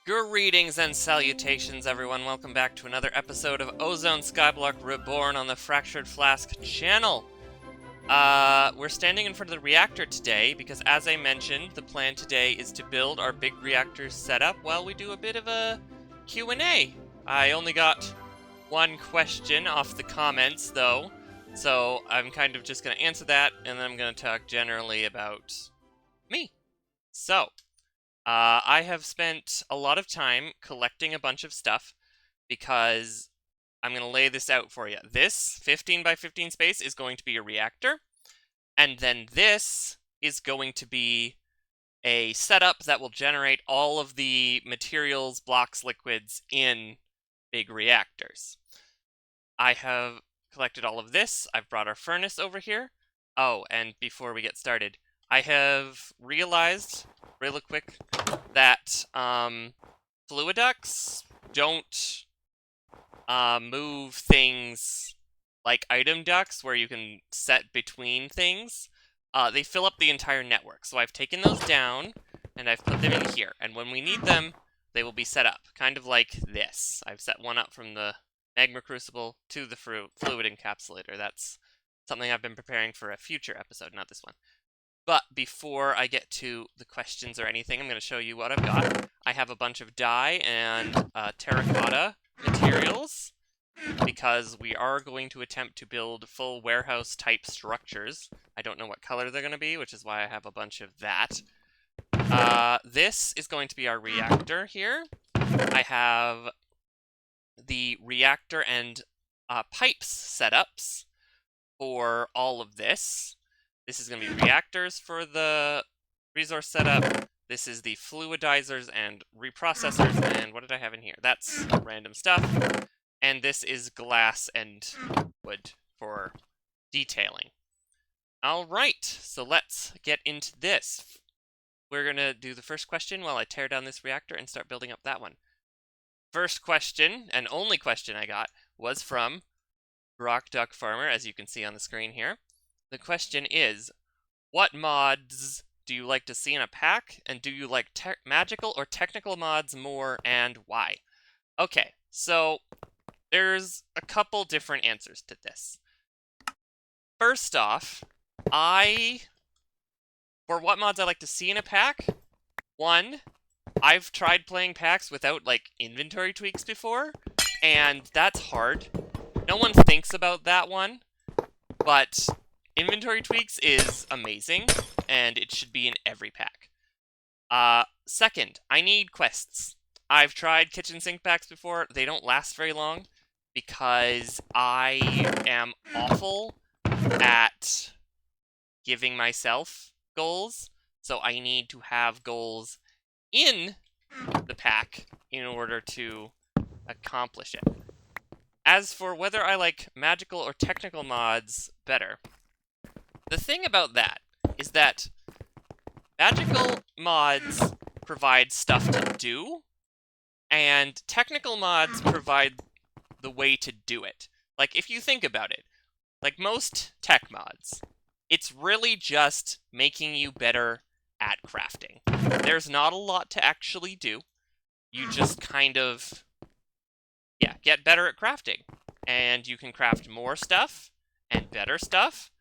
Greetings and salutations, everyone. Welcome back to another episode of Ozone Skyblock Reborn on the Fractured Flask channel. We're standing in front of the reactor today because, as I mentioned, the plan today is to build our big reactor setup while we do a bit of a Q&A. I only got one question off the comments, though, so I'm kind of just going to answer that, and then I'm going to talk generally about me. So, I have spent a lot of time collecting a bunch of stuff because I'm going to lay this out for you. This 15 by 15 space is going to be a reactor, and then this is going to be a setup that will generate all of the materials, blocks, liquids in big reactors. I have collected all of this. I've brought our furnace over here. Oh, and before we get started, I have realized really quick that fluid ducts don't move things like item ducts where you can set between things. They fill up the entire network. So I've taken those down and I've put them in here. And when we need them, they will be set up, kind of like this. I've set one up from the magma crucible to the fluid encapsulator. That's something I've been preparing for a future episode, not this one. But before I get to the questions or anything, I'm going to show you what I've got. I have a bunch of dye and terracotta materials because we are going to attempt to build full warehouse type structures. I don't know what color they're going to be, which is why I have a bunch of that. This is going to be our reactor here. I have the reactor and pipes setups for all of this. This is going to be reactors for the resource setup. This is the fluidizers and reprocessors. And what did I have in here? That's random stuff. And this is glass and wood for detailing. All right, so let's get into this. We're going to do the first question while I tear down this reactor and start building up that one. First question, and only question I got, was from Rock Duck Farmer, as you can see on the screen here. The question is, what mods do you like to see in a pack, and do you like magical or technical mods more, and why? Okay, so there's a couple different answers to this. First off, for what mods I like to see in a pack, one, I've tried playing packs without, like, inventory tweaks before, and that's hard. No one thinks about that one, but inventory tweaks is amazing, and it should be in every pack. Second, I need quests. I've tried kitchen sink packs before. They don't last very long because I am awful at giving myself goals, so I need to have goals in the pack in order to accomplish it. As for whether I like magical or technical mods better, the thing about that is that magical mods provide stuff to do, and technical mods provide the way to do it. Like, if you think about it, like most tech mods, it's really just making you better at crafting. There's not a lot to actually do. You just kind of, get better at crafting. And you can craft more stuff and better stuff.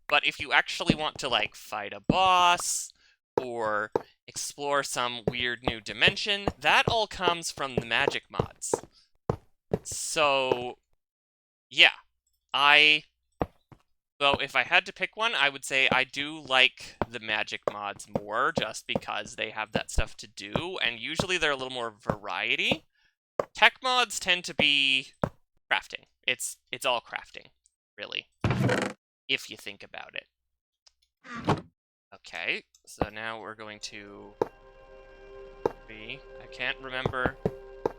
But if you actually want to, like, fight a boss or explore some weird new dimension, that all comes from the magic mods. So, yeah, well, if I had to pick one, I would say I do like the magic mods more, just because they have that stuff to do, and usually they're a little more variety. Tech mods tend to be crafting. It's all crafting, really, if you think about it. Okay, so now we're going to I can't remember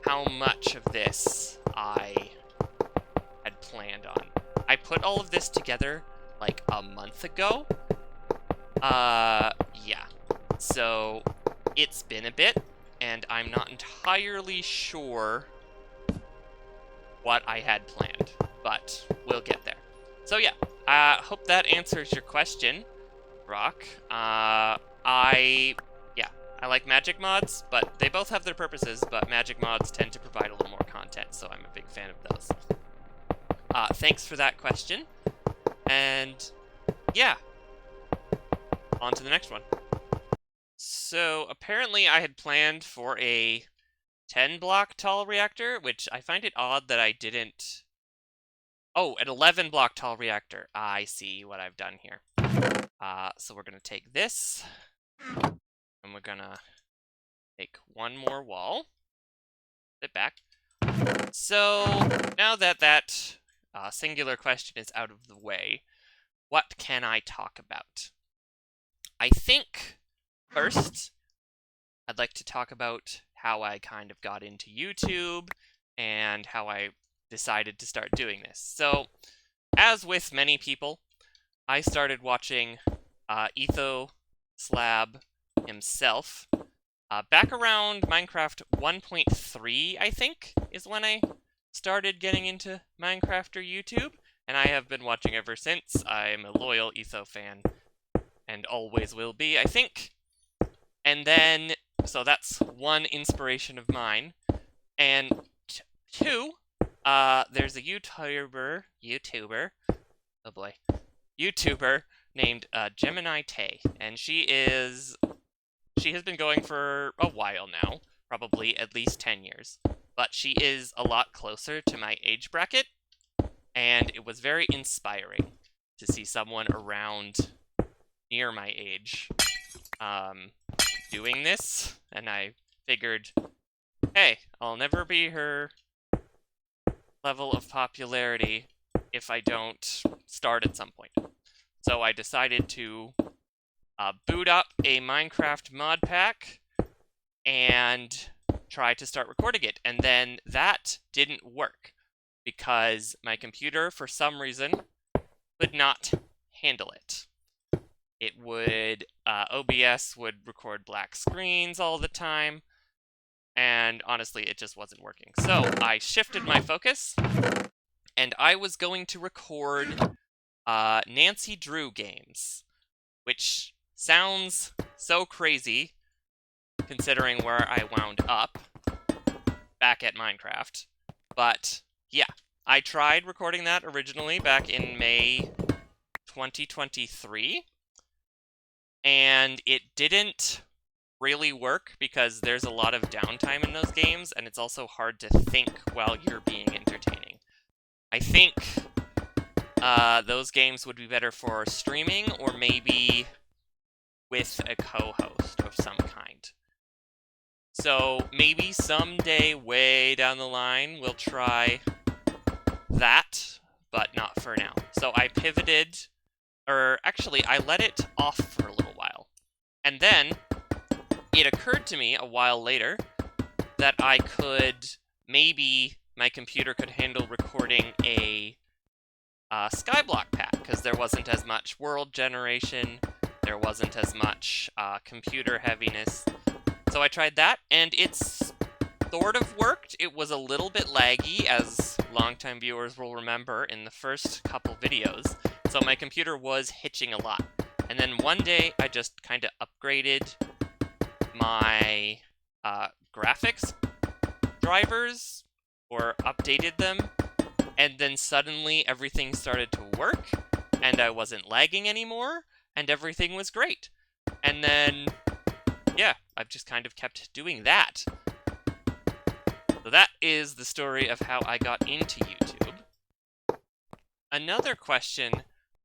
how much of this I had planned on. I put all of this together like a month ago. Yeah. So it's been a bit, and I'm not entirely sure what I had planned, but we'll get there. So yeah, hope that answers your question, Rock. I like magic mods, but they both have their purposes, but magic mods tend to provide a little more content, so I'm a big fan of those. Thanks for that question. And yeah, on to the next one. So apparently I had planned for a 10 block tall reactor, which I find it odd that I didn't... Oh, an 11 block tall reactor. I see what I've done here. So we're going to take this, and we're going to take one more wall. Sit back. So now that that singular question is out of the way, what can I talk about? I think first I'd like to talk about how I kind of got into YouTube and how I decided to start doing this. So, as with many people, I started watching Etho Slab himself back around Minecraft 1.3, I think, is when I started getting into Minecraft or YouTube, and I have been watching ever since. I'm a loyal Etho fan, and always will be, I think. And then, so that's one inspiration of mine. And two, there's a YouTuber, oh boy, YouTuber named Gemini Tay, and she has been going for a while now, probably at least 10 years, but she is a lot closer to my age bracket, and it was very inspiring to see someone around near my age doing this, and I figured, hey, I'll never be her level of popularity if I don't start at some point. So I decided to boot up a Minecraft Modpack and try to start recording it. And then that didn't work because my computer, for some reason, could not handle it. It would, OBS would record black screens all the time, and honestly, it just wasn't working. So I shifted my focus, and I was going to record Nancy Drew games, which sounds so crazy considering where I wound up back at Minecraft. But yeah, I tried recording that originally back in May 2023, and it didn't really work because there's a lot of downtime in those games, and it's also hard to think while you're being entertaining. I think those games would be better for streaming or maybe with a co-host of some kind. So maybe someday way down the line we'll try that, but not for now. So I pivoted, or actually I let it off for a little while. And then it occurred to me a while later that I could, maybe my computer could handle recording a Skyblock pack, because there wasn't as much world generation, there wasn't as much computer heaviness. So I tried that, and it's sort of worked. It was a little bit laggy, as longtime viewers will remember in the first couple videos, so my computer was hitching a lot. And then one day, I just kind of upgraded my graphics drivers, or updated them, and then suddenly everything started to work, and I wasn't lagging anymore, and everything was great. And then, yeah, I've just kind of kept doing that. So that is the story of how I got into YouTube. Another question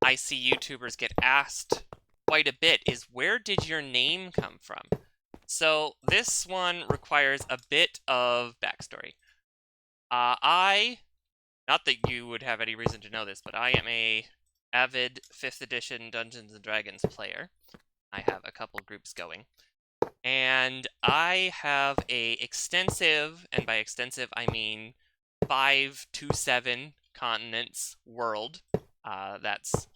I see YouTubers get asked quite a bit is, where did your name come from? So this one requires a bit of backstory. Not that you would have any reason to know this, but I am a avid 5th edition Dungeons & Dragons player. I have a couple groups going. And I have a extensive, and by extensive I mean 5 to 7 continents world. That's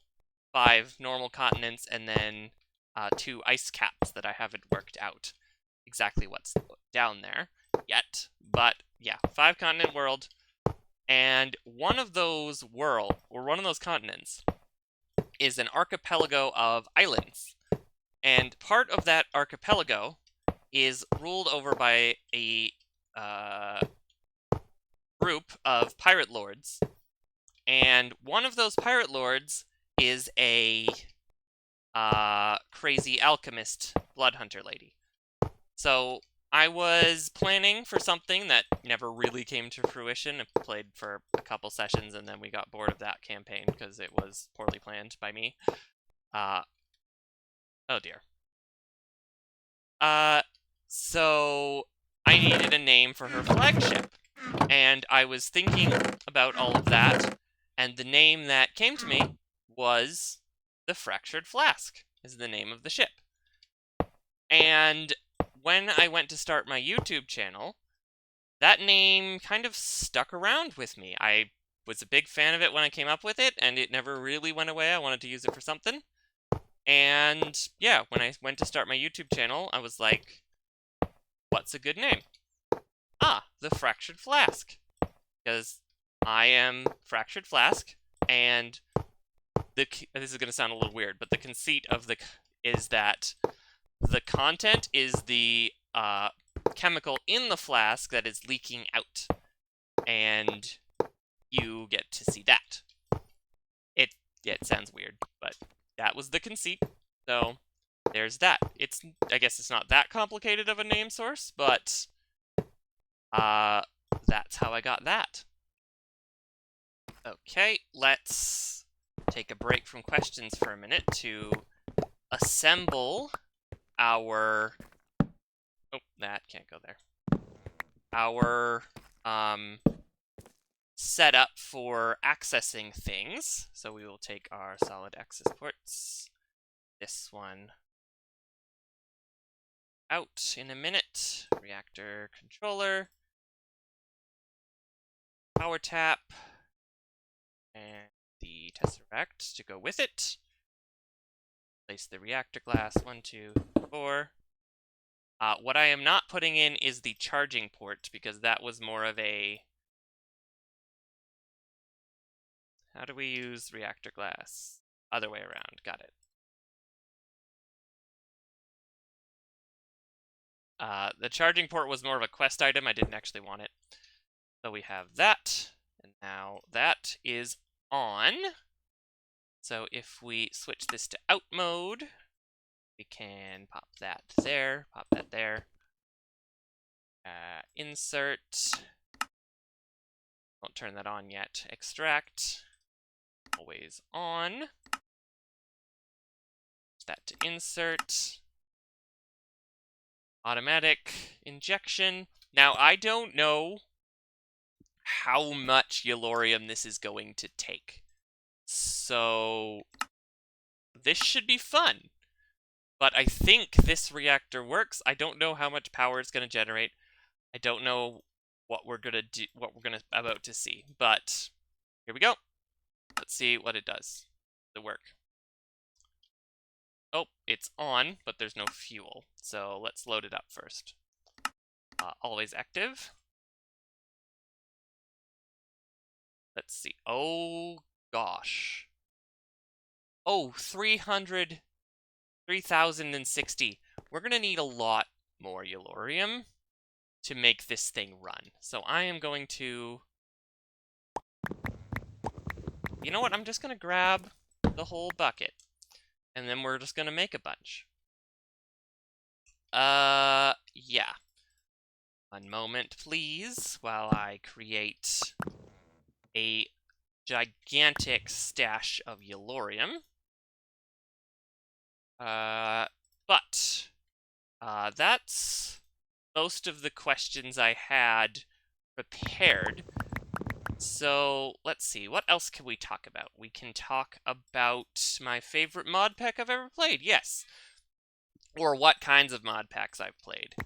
5 normal continents and then 2 ice caps that I haven't worked out exactly what's down there yet. But yeah, 5 continent world. And one of those continents is an archipelago of islands. And part of that archipelago is ruled over by a group of pirate lords, and one of those pirate lords is a crazy alchemist blood hunter lady. So I was planning for something that never really came to fruition. I played for a couple sessions and then we got bored of that campaign because it was poorly planned by me. Oh dear. So I needed a name for her flagship, and I was thinking about all of that, and the name that came to me was the Fractured Flask, is the name of the ship. And when I went to start my YouTube channel, that name kind of stuck around with me. I was a big fan of it when I came up with it, and it never really went away. I wanted to use it for something. And yeah, when I went to start my YouTube channel, I was like, what's a good name? Ah, the Fractured Flask. Because I am Fractured Flask, and this is going to sound a little weird, but the conceit of is that the content is the chemical in the flask that is leaking out, and you get to see that. It sounds weird, but that was the conceit. So there's that. I guess it's not that complicated of a name source, but that's how I got that. Okay, let's take a break from questions for a minute to assemble our... Oh, that can't go there. Our setup for accessing things. So we will take our solid access ports. This one out in a minute. Reactor controller. Power tap. And the tesseract to go with it. Place the reactor glass. 1, 2, 4. What I am not putting in is the charging port, because that was more of a... How do we use reactor glass? Other way around. Got it. The charging port was more of a quest item. I didn't actually want it. So we have that. And now that is on. So if we switch this to out mode, we can pop that there, pop that there. Insert. Won't turn that on yet. Extract. Always on. That to insert. Automatic injection. Now, I don't know how much Yellorium this is going to take. So, this should be fun. But I think this reactor works. I don't know how much power it's going to generate. I don't know what we're going to do, about to see. But here we go. Let's see what it does. The work. Oh, it's on, but there's no fuel. So let's load it up first. Always active. Let's see. Oh, gosh. Oh, 3,060. We're going to need a lot more Yellorium to make this thing run. So I am going to... You know what? I'm just going to grab the whole bucket. And then we're just going to make a bunch. Yeah. One moment, please, while I create a gigantic stash of Yellorium. But that's most of the questions I had prepared. So, let's see, what else can we talk about? We can talk about my favorite mod pack I've ever played, yes. Or what kinds of mod packs I've played.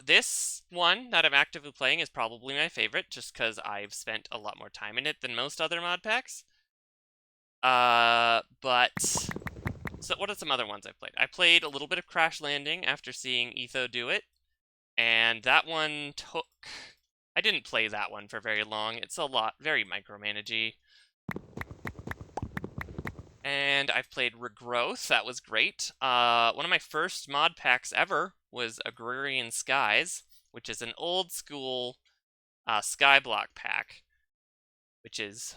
This one that I'm actively playing is probably my favorite, just because I've spent a lot more time in it than most other mod packs. So what are some other ones I've played? I played a little bit of Crash Landing after seeing Etho do it, and that one took... I didn't play that one for very long. It's a lot, very micromanagey. And I've played Regrowth. That was great. One of my first mod packs ever was Agrarian Skies, which is an old school Skyblock pack, which is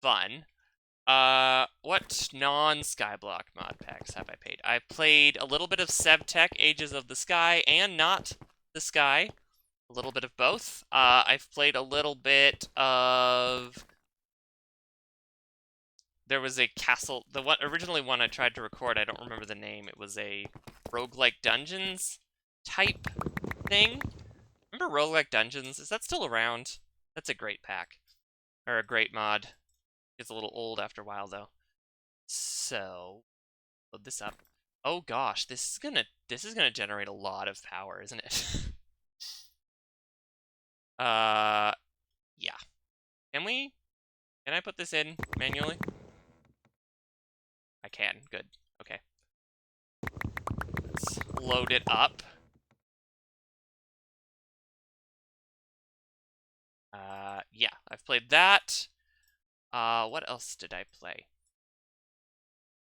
fun. What non-Skyblock mod packs have I played? I've played a little bit of Sevtech, Ages of the Sky, and Not the Sky. A little bit of both. I've played a little bit of... There was a castle... The originally one I tried to record, I don't remember the name. It was a roguelike dungeons type thing. Remember roguelike dungeons? Is that still around? That's a great pack. Or a great mod. It's a little old after a while, though. So, load this up. Oh gosh, this is gonna generate a lot of power, isn't it? Yeah. Can I put this in manually? I can, good. Okay. Let's load it up. Yeah, I've played that. What else did I play?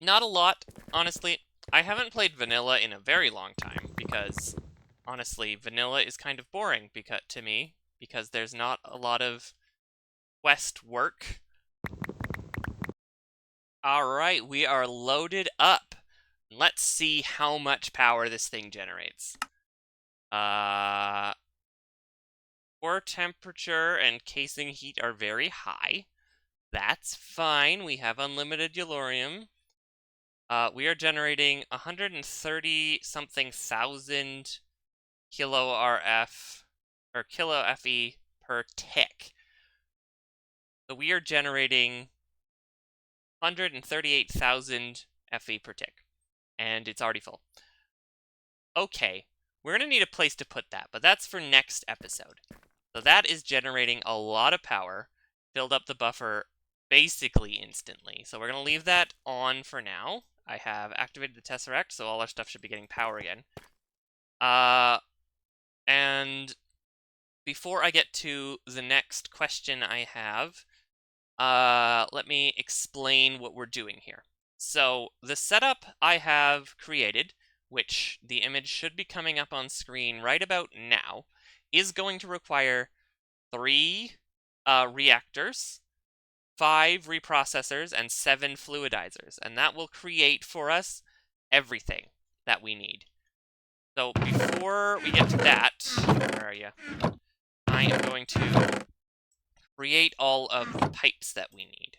Not a lot, honestly. I haven't played vanilla in a very long time because, honestly, vanilla is kind of boring to me because there's not a lot of quest work. Alright, we are loaded up. Let's see how much power this thing generates. Core temperature and casing heat are very high. That's fine. We have unlimited Yellorium. We are generating 130-something thousand kilo RF, or kilo FE per tick. So we are generating 138,000 FE per tick. And it's already full. Okay, we're going to need a place to put that, but that's for next episode. So that is generating a lot of power, filled up the buffer basically instantly. So we're going to leave that on for now. I have activated the Tesseract, so all our stuff should be getting power again. And before I get to the next question I have, let me explain what we're doing here. So the setup I have created, which the image should be coming up on screen right about now, is going to require 3 reactors, 5 reprocessors, and 7 fluidizers. And that will create for us everything that we need. So before we get to that, where are you? I am going to create all of the pipes that we need.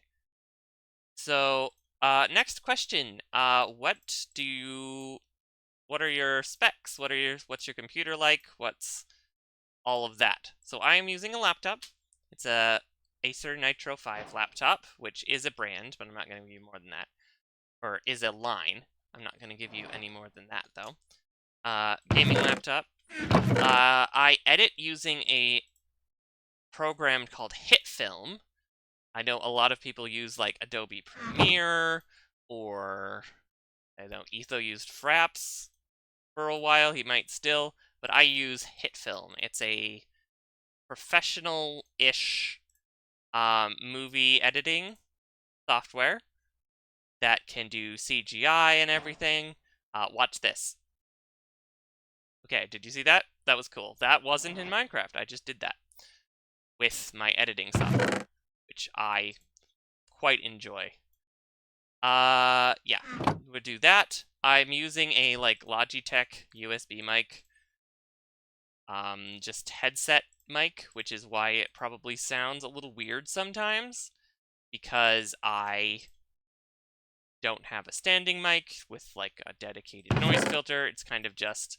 So, next question. What are your specs? What's your computer like? What's all of that? So I am using a laptop. It's a Acer Nitro 5 laptop, which is a brand, but I'm not going to give you more than that. Or is a line. I'm not going to give you any more than that, though. Gaming laptop. I edit using a program called HitFilm. I know a lot of people use like Adobe Premiere, or I know Etho used Fraps for a while. He might still, but I use HitFilm. It's a professional-ish movie editing software that can do CGI and everything. Watch this. Okay, did you see that? That was cool. That wasn't in Minecraft. I just did that with my editing software, which I quite enjoy. Yeah, we'll do that. I'm using a like Logitech USB mic, just headset mic, which is why it probably sounds a little weird sometimes, because I don't have a standing mic with like a dedicated noise filter. It's kind of just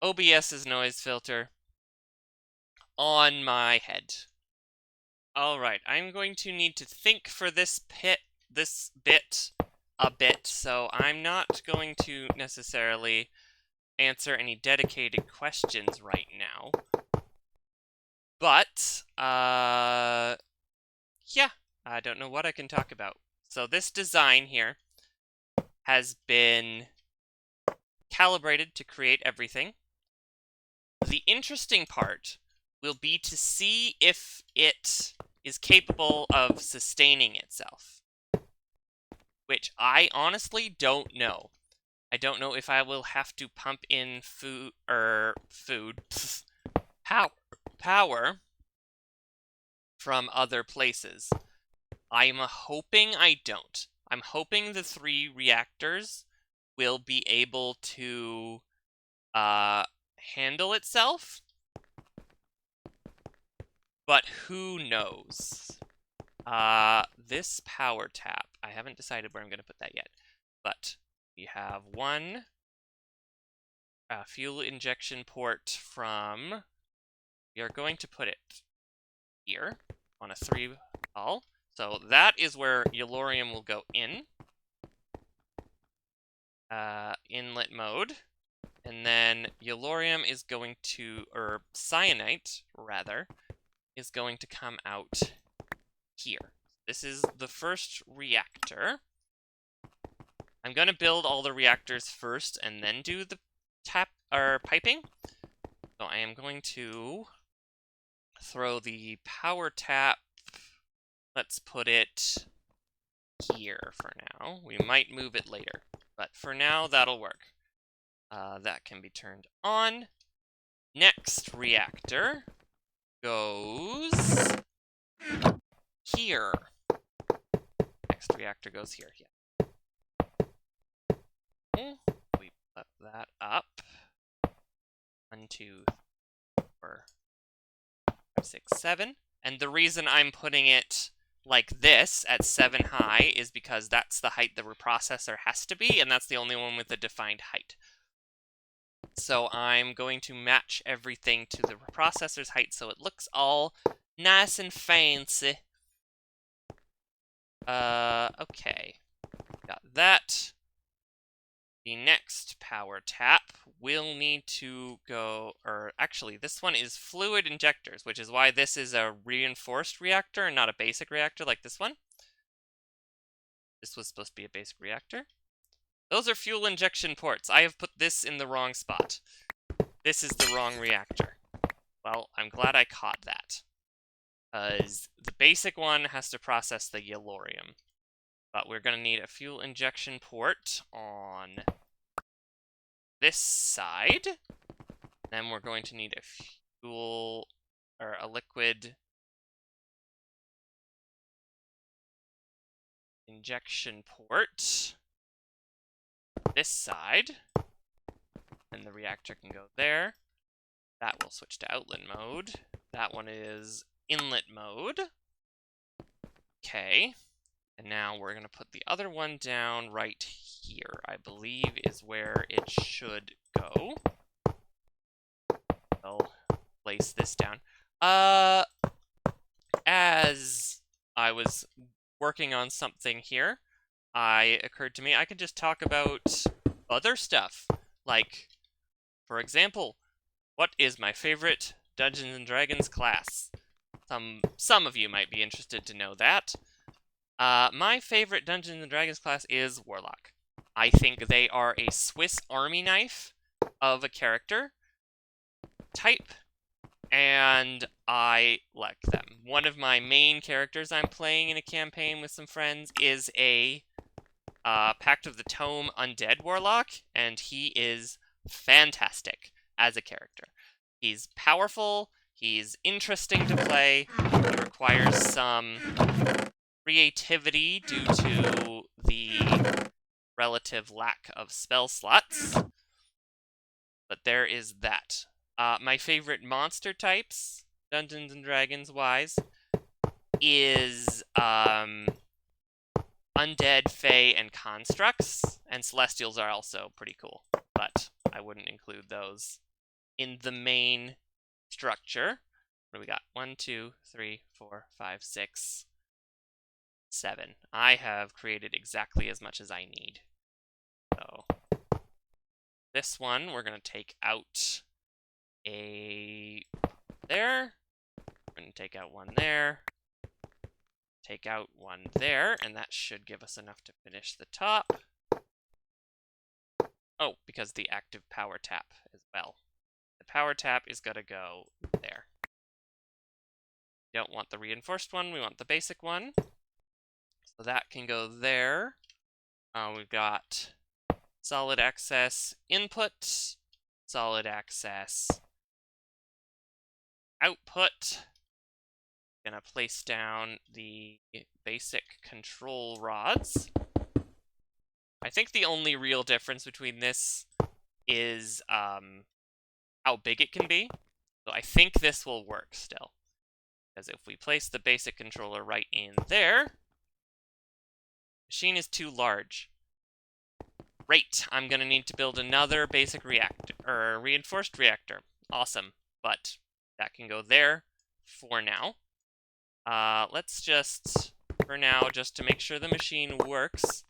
OBS's noise filter on my head. Alright, I'm going to need to think for this bit a bit, so I'm not going to necessarily answer any dedicated questions right now. But, yeah, I don't know what I can talk about. So this design here has been calibrated to create everything. The interesting part will be to see if it is capable of sustaining itself. which I honestly don't know. I don't know if I will have to pump in power from other places. I'm hoping I don't. I'm hoping the 3 reactors will be able to handle itself, but who knows? This power tap, I haven't decided where I'm going to put that yet, but we have one fuel injection port from, we are going to put it here on a 3 ball. So that is where Yellorium will go in. Inlet mode. And then Yellorium is going to, or Cyanite, rather, is going to come out here. This is the first reactor. I'm going to build all the reactors first and then do the piping. So I am going to throw the power tap. Let's put it here for now. We might move it later, but for now that'll work. That can be turned on. Next reactor goes here. Next reactor goes here. Yeah. We put that up. 1, 2, 4, 5, 6, 7. And the reason I'm putting it like this at 7 high is because that's the height the reprocessor has to be, and that's the only one with a defined height. So I'm going to match everything to the reprocessor's height so it looks all nice and fancy. Okay. Got that. The next power tap will need to go, or actually this one is fluid injectors, which is why this is a reinforced reactor and not a basic reactor like this one. This was supposed to be a basic reactor. Those are fuel injection ports. I have put this in the wrong spot. This is the wrong reactor. Well, I'm glad I caught that. Because the basic one has to process the Yellorium. But we're going to need a fuel injection port on this side. Then we're going to need a fuel, or a liquid injection port this side. And the reactor can go there. That will switch to outlet mode. That one is inlet mode. Okay. And now we're going to put the other one down right here, I believe is where it should go. I'll place this down. As I was working on something here, it occurred to me I could just talk about other stuff. Like, for example, what is my favorite Dungeons & Dragons class? Some of you might be interested to know that. My favorite Dungeons & Dragons class is Warlock. I think they are a Swiss Army knife of a character type, and I like them. One of my main characters I'm playing in a campaign with some friends is a Pact of the Tome Undead Warlock, and he is fantastic as a character. He's powerful, he's interesting to play, he requires some creativity due to the relative lack of spell slots. But there is that. My favorite monster types, Dungeons & Dragons wise, is Undead, Fae, and Constructs. And Celestials are also pretty cool, but I wouldn't include those in the main structure. What do we got? 1, 2, 3, 4, 5, 6, 7. I have created exactly as much as I need. So this one, we're going to take out there. We're going to take out one there. Take out one there, and that should give us enough to finish the top. Oh, because the active power tap as well. The power tap is going to go there. We don't want the reinforced one, we want the basic one. So that can go there. We've got solid access input, solid access output. Gonna place down the basic control rods. I think the only real difference between this is how big it can be. So I think this will work still. Because if we place the basic controller right in there, machine is too large. Great, I'm gonna need to build another basic reactor, or reinforced reactor. Awesome, but that can go there for now. Let's just, for now, just to make sure the machine works,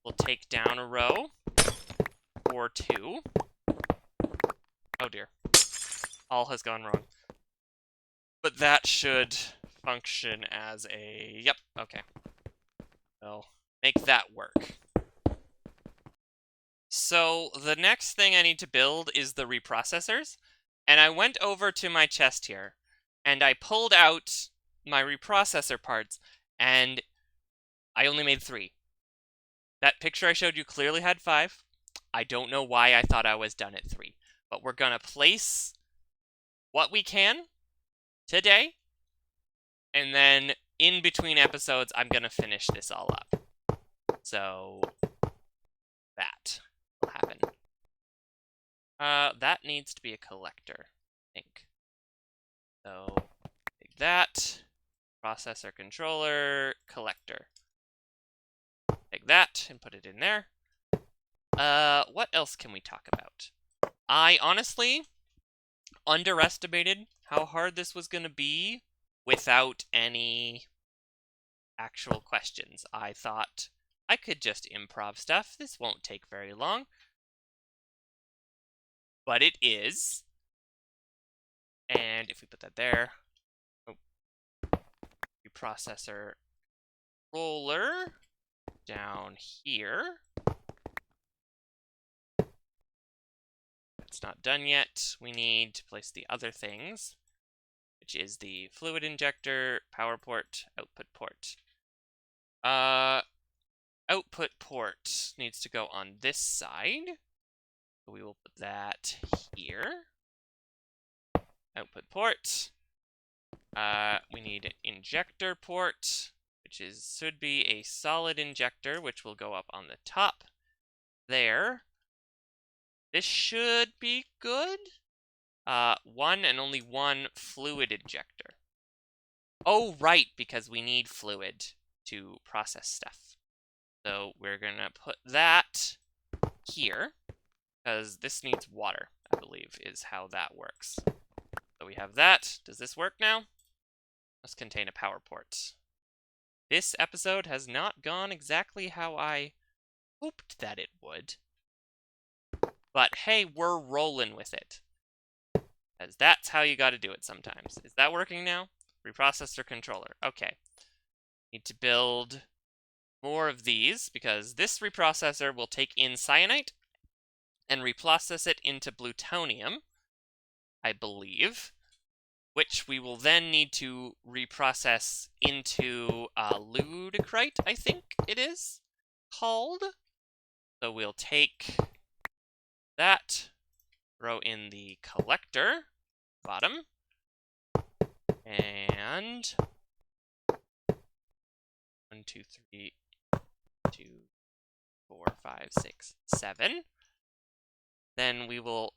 we'll take down a row, or two. Oh dear, all has gone wrong. But that should function as a, yep, okay. So, make that work. So, the next thing I need to build is the reprocessors. And I went over to my chest here, and I pulled out my reprocessor parts, and I only made 3. That picture I showed you clearly had 5. I don't know why I thought I was done at 3. But we're gonna place what we can today, and then in between episodes, I'm gonna finish this all up. So, that will happen. That needs to be a collector, I think. So, take that, processor controller, collector. Take that and put it in there. What else can we talk about? I honestly underestimated how hard this was going to be without any actual questions. I thought I could just improv stuff. This won't take very long. But it is. And if we put that there, processor roller down here. That's not done yet. We need to place the other things, which is the fluid injector, power port, output port. Output port needs to go on this side. So we will put that here. Output port. We need an injector port, which should be a solid injector, which will go up on the top there. This should be good. One and only one fluid injector. Oh, right, because we need fluid to process stuff. So we're gonna put that here, because this needs water, I believe, is how that works. So we have that. Does this work now? Must contain a power port. This episode has not gone exactly how I hoped that it would. But hey, we're rolling with it. As that's how you gotta do it sometimes. Is that working now? Reprocessor controller. Okay. Need to build more of these, because this reprocessor will take in cyanite and reprocess it into plutonium, I believe, which we will then need to reprocess into ludicrite, I think it is called. So we'll take that, throw in the collector, bottom, and 1, 2, 3, 2, 4, 5, 6, 7. Then we will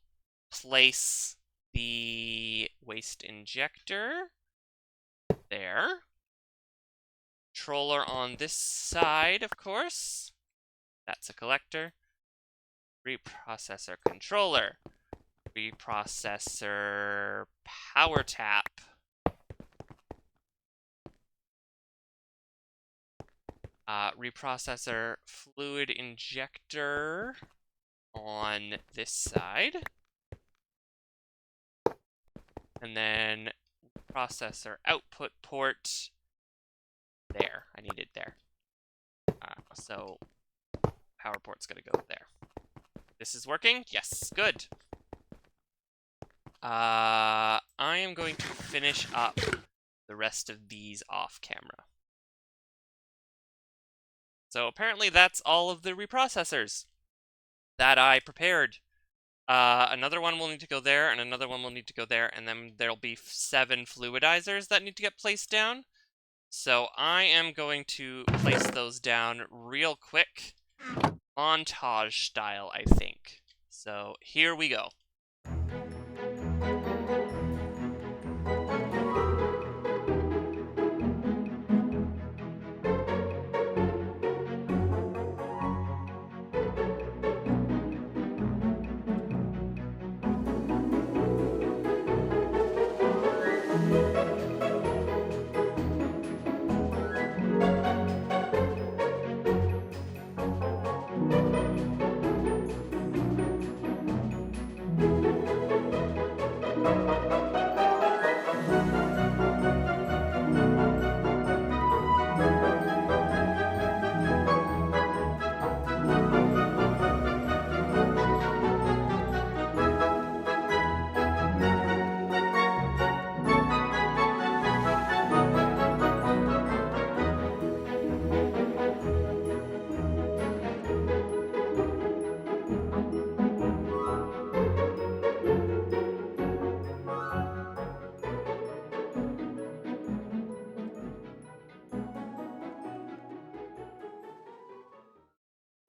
place the waste injector there. Controller on this side, of course. That's a collector. Reprocessor controller. Reprocessor power tap. Reprocessor fluid injector on this side. And then processor output port there. I need it there. So power port's gonna go there. This is working? Yes, good. I am going to finish up the rest of these off camera. So apparently that's all of the reprocessors that I prepared. Another one will need to go there, and another one will need to go there, and then there'll be 7 fluidizers that need to get placed down. So I am going to place those down real quick, montage style, I think. So here we go.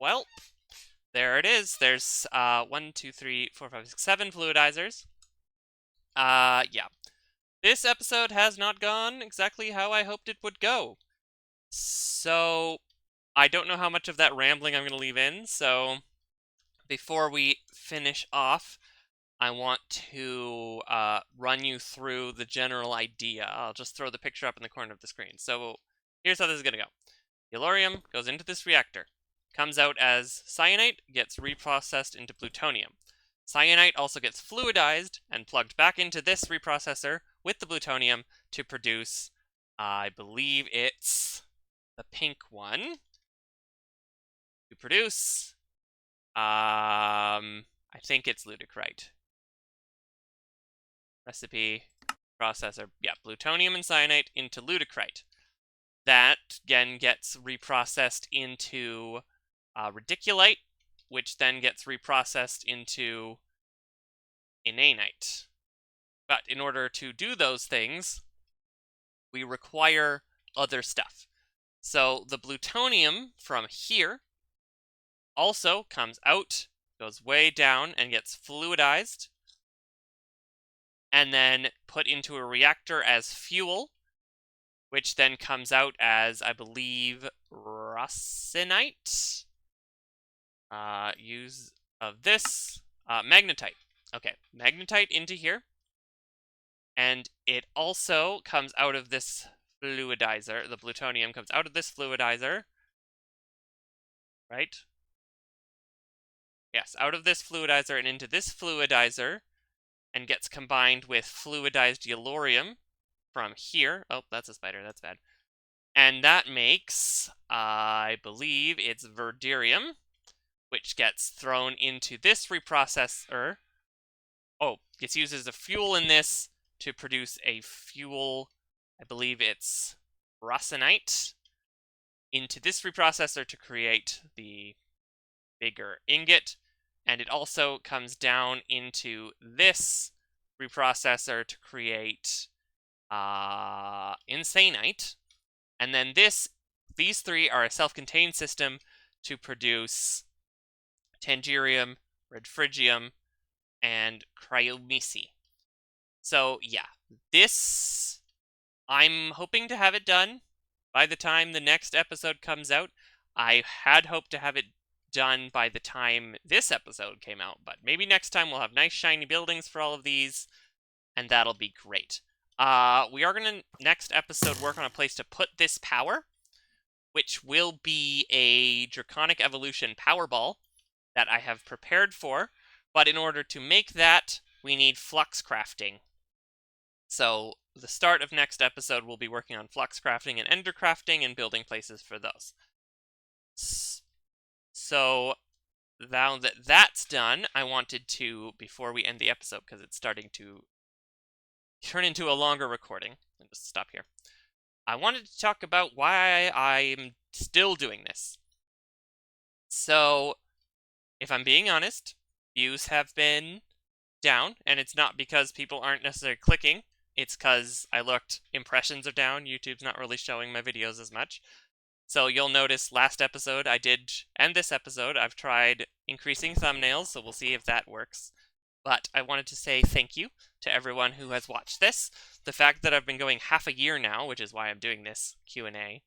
Well, there it is. There's 1, 2, 3, 4, 5, 6, 7 fluidizers. Yeah. This episode has not gone exactly how I hoped it would go. So I don't know how much of that rambling I'm going to leave in, so before we finish off, I want to run you through the general idea. I'll just throw the picture up in the corner of the screen. So here's how this is going to go. Yellorium goes into this reactor, comes out as cyanite, gets reprocessed into plutonium. Cyanite also gets fluidized and plugged back into this reprocessor with the plutonium to produce, I believe it's the pink one. To produce, I think it's ludicrite. Recipe, processor, yeah, plutonium and cyanide into ludicrite. That again gets reprocessed into radiculite, which then gets reprocessed into inanite. But in order to do those things, we require other stuff. So the plutonium from here also comes out, goes way down, and gets fluidized, and then put into a reactor as fuel, which then comes out as, I believe, rossinite. Use of this, magnetite. Okay, magnetite into here. And it also comes out of this fluidizer. The plutonium comes out of this fluidizer. Right? Yes, out of this fluidizer and into this fluidizer, and gets combined with fluidized yellorium from here. Oh, that's a spider. That's bad. And that makes, I believe, it's verderium, which gets thrown into this reprocessor. Oh, gets used as a fuel in this to produce a fuel, I believe it's rossinite, into this reprocessor to create the bigger ingot. And it also comes down into this reprocessor to create insanite. And then these three are a self-contained system to produce tangerium, redphrygium, and cryomyce. So yeah, this, I'm hoping to have it done by the time the next episode comes out. I had hoped to have it done by the time this episode came out, but maybe next time we'll have nice shiny buildings for all of these, and that'll be great. We are going to, next episode, work on a place to put this power, which will be a Draconic Evolution power ball that I have prepared for, but in order to make that, we need flux crafting. So the start of next episode, we'll be working on flux crafting and ender crafting and building places for those. So now that that's done, I wanted to, before we end the episode, because it's starting to turn into a longer recording, I'll just stop here. I wanted to talk about why I'm still doing this. So, if I'm being honest, views have been down, and it's not because people aren't necessarily clicking. It's because I looked, impressions are down. YouTube's not really showing my videos as much. So you'll notice last episode I did, and this episode, I've tried increasing thumbnails, so we'll see if that works. But I wanted to say thank you to everyone who has watched this. The fact that I've been going half a year now, which is why I'm doing this Q&A.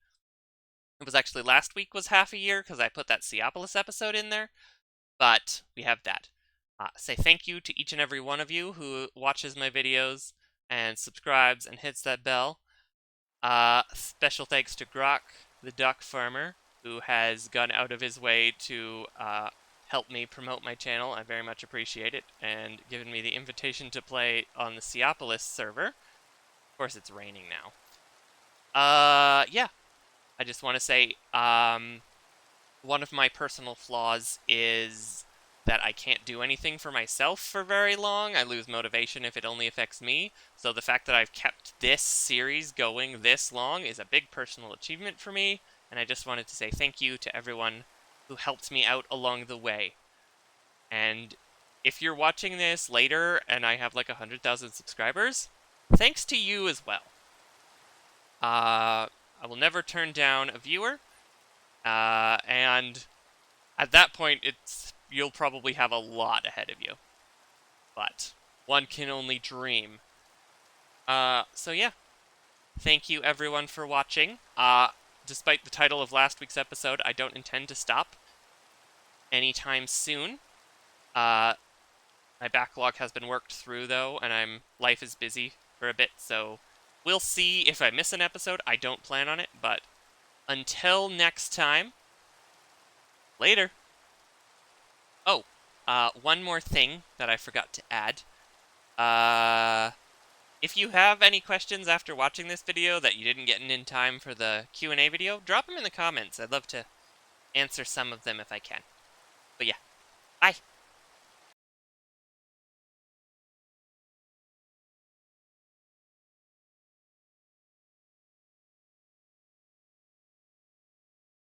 It was actually last week was half a year because I put that Seopolis episode in there. But we have that. Say thank you to each and every one of you who watches my videos and subscribes and hits that bell. Special thanks to Grok, the duck farmer, who has gone out of his way to help me promote my channel. I very much appreciate it, and given me the invitation to play on the Seopolis server. Of course, it's raining now. Yeah. I just want to say, one of my personal flaws is that I can't do anything for myself for very long. I lose motivation if it only affects me. So the fact that I've kept this series going this long is a big personal achievement for me. And I just wanted to say thank you to everyone who helped me out along the way. And if you're watching this later and I have like 100,000 subscribers, thanks to you as well. I will never turn down a viewer. And at that point, you'll probably have a lot ahead of you. But one can only dream. So yeah. Thank you everyone for watching. Despite the title of last week's episode, I don't intend to stop anytime soon. My backlog has been worked through though, and life is busy for a bit, so we'll see if I miss an episode. I don't plan on it, but until next time, later. Oh, one more thing that I forgot to add. If you have any questions after watching this video that you didn't get in time for the Q&A video, drop them in the comments. I'd love to answer some of them if I can. But yeah, bye!